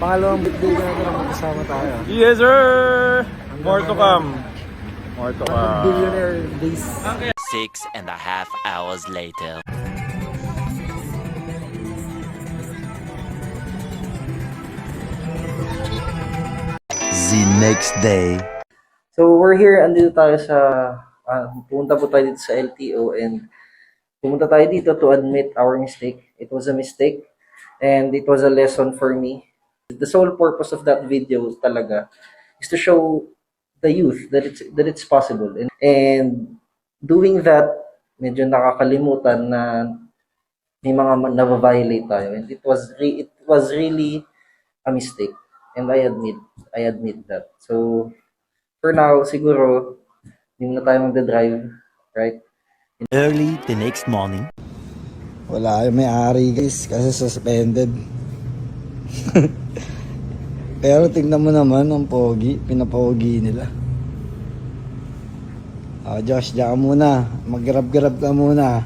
Pangalawang birthday ko na ito na magkasama tayo. Yes, sir! More to come. More to come. Billionaire days. 6.5 hours later. The next day. So we're here, andito tayo sa, pumunta po tayo dito sa LTO and pumunta tayo dito to admit our mistake. It was a mistake and it was a lesson for me. The sole purpose of that video talaga is to show the youth that it's possible. And doing that, medyo nakakalimutan na may mga na-violate tayo. And it was really a mistake. And I admit that. So, for now, siguro, hindi na tayo magdadrive, right? Early the next morning. Wala yung may-ari guys kasi suspended. Pero tingnan mo naman ang pogi, pinapogi nila. Josh, diyan ka muna. Mag-grab-grab ka muna.